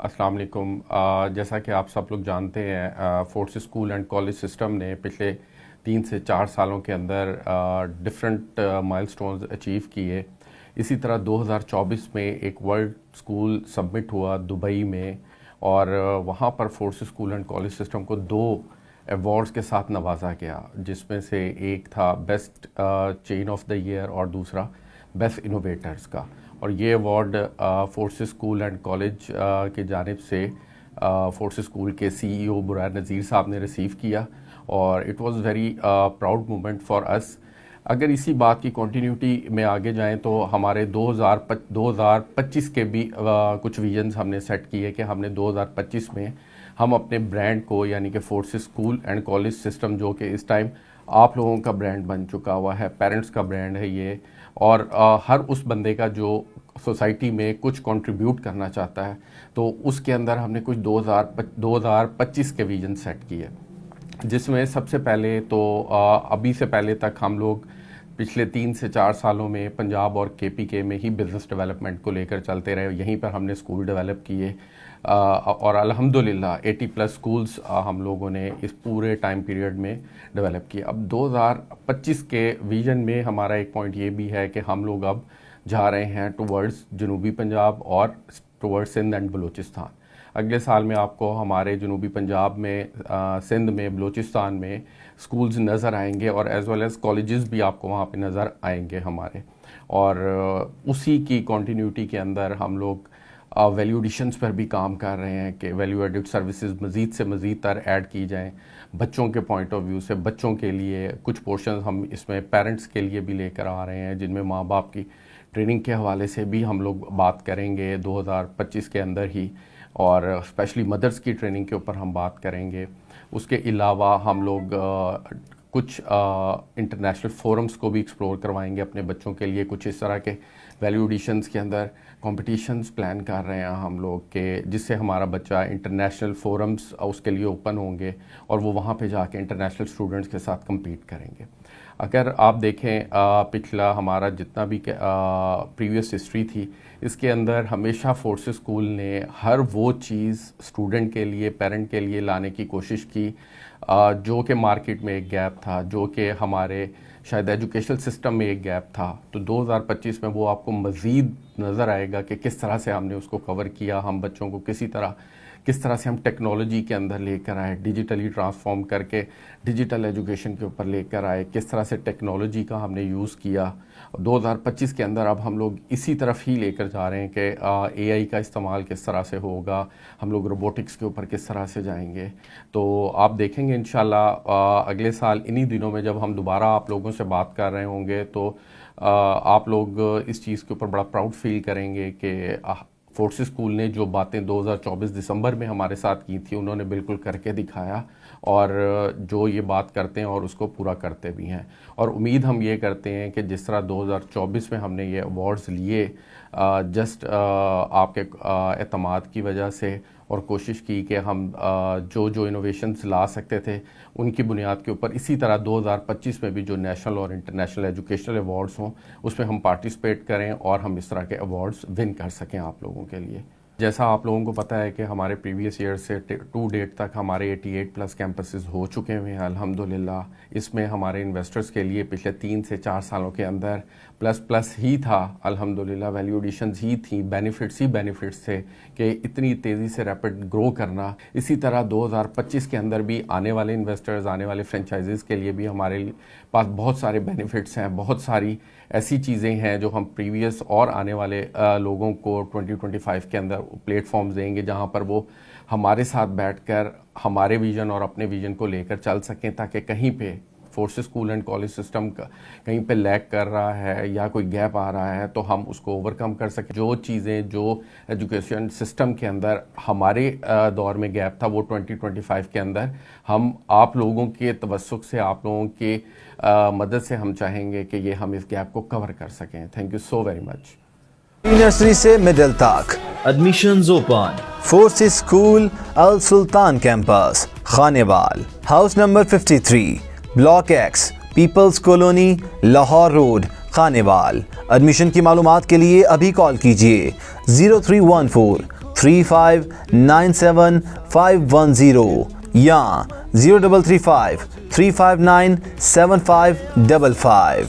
السلام علیکم۔ جیسا کہ آپ سب لوگ جانتے ہیں، Forces school and College System نے پچھلے 3 سے 4 سالوں کے اندر ڈفرینٹ مائل سٹونز اچیو کیے۔ اسی طرح 2024 میں ایک ورلڈ اسکول سبمٹ ہوا دبئی میں، اور وہاں پر Forces school and College System کو 2 ایوارڈز کے ساتھ نوازا گیا، جس میں سے ایک تھا best chain of the year اور دوسرا بیسٹ انوویٹرز کا۔ اور یہ award force school and college کی جانب سے فورس اسکول کے CEO برائے نذیر صاحب نے ریسیو کیا، اور it was very proud moment for us. اگر اسی بات کی کنٹینیوٹی میں آگے جائیں تو ہمارے 2025 کے بھی کچھ ویژنز ہم نے سیٹ کیے کہ ہم نے 2025 میں ہم اپنے برانڈ کو، یعنی کہ force school and College system, جو کہ اس ٹائم آپ لوگوں کا برانڈ بن چکا ہوا ہے، پیرنٹس کا برانڈ ہے یہ، اور ہر اس بندے کا جو سوسائٹی میں کچھ کنٹریبیوٹ کرنا چاہتا ہے، تو اس کے اندر ہم نے کچھ 2025 کے ویژن سیٹ کیے، جس میں سب سے پہلے تو ابھی سے پہلے تک ہم لوگ پچھلے 3 سے 4 سالوں میں پنجاب اور KPK میں ہی بزنس ڈیولپمنٹ کو لے کر چلتے رہے، یہیں پر ہم نے اسکول ڈیولپ کیے، اور الحمدللہ 80+ اسکولز ہم لوگوں نے اس پورے ٹائم پیریڈ میں ڈیولپ کیے۔ اب 2025 کے ویژن میں ہمارا ایک پوائنٹ یہ بھی ہے کہ ہم لوگ اب جا رہے ہیں ٹورڈز جنوبی پنجاب اور ٹورڈز سندھ اینڈ بلوچستان۔ اگلے سال میں آپ کو ہمارے جنوبی پنجاب میں، سندھ میں، بلوچستان میں اسکولز نظر آئیں گے، اور ایز ویل ایز کالجز بھی آپ کو وہاں پہ نظر آئیں گے ہمارے۔ اور اسی کی کنٹینیوٹی کے اندر ہم لوگ ویلیو ایڈیشنز پر بھی کام کر رہے ہیں کہ ویلیو ایڈڈ سروسز مزید سے مزید تر ایڈ کی جائیں بچوں کے پوائنٹ آف ویو سے۔ بچوں کے لیے کچھ پورشنز ہم اس میں پیرنٹس کے لیے بھی لے کر آ رہے ہیں، جن میں ماں باپ کی ٹریننگ کے حوالے سے بھی ہم لوگ بات کریں گے 2025 کے اندر ہی، اور اسپیشلی مدرس کی ٹریننگ کے اوپر ہم بات کریں گے۔ اس کے علاوہ ہم لوگ کچھ انٹرنیشنل فورمز کو بھی ایکسپلور کروائیں گے اپنے بچوں کے لیے۔ کچھ اس طرح کے ویلیو ایڈیشنز کے اندر کمپٹیشنز پلان کر رہے ہیں ہم لوگ، کہ جس سے ہمارا بچہ انٹرنیشنل فورمز اس کے لیے اوپن ہوں گے، اور وہ وہاں پہ جا کے انٹرنیشنل اسٹوڈنٹس کے ساتھ کمپیٹ کریں گے۔ اگر آپ دیکھیں پچھلا ہمارا جتنا بھی پریویس ہسٹری تھی، اس کے اندر ہمیشہ فورس اسکول نے ہر وہ چیز اسٹوڈنٹ کے لیے، پیرنٹ کے لیے لانے کی کوشش کی جو کہ مارکیٹ میں ایک گیپ تھا، جو کہ ہمارے شاید ایجوکیشنل سسٹم میں ایک گیپ تھا۔ تو 2025 میں وہ آپ کو مزید نظر آئے گا کہ کس طرح سے ہم نے اس کو کور کیا، ہم بچوں کو کس طرح سے ہم ٹیکنالوجی کے اندر لے کر آئے، ڈیجیٹلی ٹرانسفارم کر کے ڈیجیٹل ایجوکیشن کے اوپر لے کر آئے، کس طرح سے ٹیکنالوجی کا ہم نے یوز کیا۔ 2025 کے اندر اب ہم لوگ اسی طرف ہی لے کر جا رہے ہیں کہ AI کا استعمال کس طرح سے ہوگا، ہم لوگ روبوٹکس کے اوپر کس طرح سے جائیں گے۔ تو آپ دیکھیں گے انشاءاللہ اگلے سال انہی دنوں میں جب ہم دوبارہ آپ لوگوں سے بات کر رہے ہوں گے، تو آپ لوگ اس چیز کے اوپر بڑا پراؤڈ فیل کریں گے کہ فورس اسکول نے جو باتیں 2024 دسمبر میں ہمارے ساتھ کی تھی، انہوں نے بالکل کر کے دکھایا، اور جو یہ بات کرتے ہیں اور اس کو پورا کرتے بھی ہیں۔ اور امید ہم یہ کرتے ہیں کہ جس طرح 2024 میں ہم نے یہ ایوارڈز لیے جسٹ آپ کے اعتماد کی وجہ سے، اور کوشش کی کہ ہم جو انوویشنز لا سکتے تھے ان کی بنیاد کے اوپر، اسی طرح 2025 میں بھی جو نیشنل اور انٹرنیشنل ایجوکیشنل ایوارڈز ہوں اس میں ہم پارٹیسپیٹ کریں، اور ہم اس طرح کے ایوارڈز ون کر سکیں آپ لوگوں کے لیے۔ جیسا آپ لوگوں کو پتہ ہے کہ ہمارے پریویس ایئر سے ٹو ڈیٹ تک ہمارے 88+ کیمپسز ہو چکے ہوئے ہیں الحمدللہ۔ اس میں ہمارے انویسٹرز کے لیے پچھلے 3 سے 4 سالوں کے اندر پلس ہی تھا الحمدللہ، ویلیو ایڈیشنز ہی تھیں، بینیفٹس تھے کہ اتنی تیزی سے ریپڈ گرو کرنا۔ اسی طرح 2025 کے اندر بھی آنے والے انویسٹرز، آنے والے فرینچائزز کے لیے بھی ہمارے پاس بہت سارے بینیفٹس ہیں، بہت ساری ایسی چیزیں ہیں جو ہم پریویس اور آنے والے لوگوں کو 2025 کے اندر پلیٹ فارمز دیں گے، جہاں پر وہ ہمارے ساتھ بیٹھ کر ہمارے ویژن اور اپنے ویژن کو لے کر چل سکیں، تاکہ کہیں پہ force school and College system کا کہیں پہ لیک کر رہا ہے یا کوئی گیپ آ رہا ہے تو ہم اس کو اوورکم کر سکیں۔ جو چیزیں جو ایجوکیشن سسٹم کے اندر ہمارے دور میں گیپ تھا، وہ 2025 کے اندر ہم آپ لوگوں کے توسط سے، آپ لوگوں کی مدد سے ہم چاہیں گے کہ یہ ہم اس گیپ کو کور کر سکیں۔ Thank you so very much. Nursery سے مڈل تک admissions open. Force school السلطان campus Khanewal, house number 53، block x, Peoples colony, Lahore road, Khanewal. Admission کی معلومات کے لیے ابھی کال کیجیے 0314 03353597510 یا 0335 3597555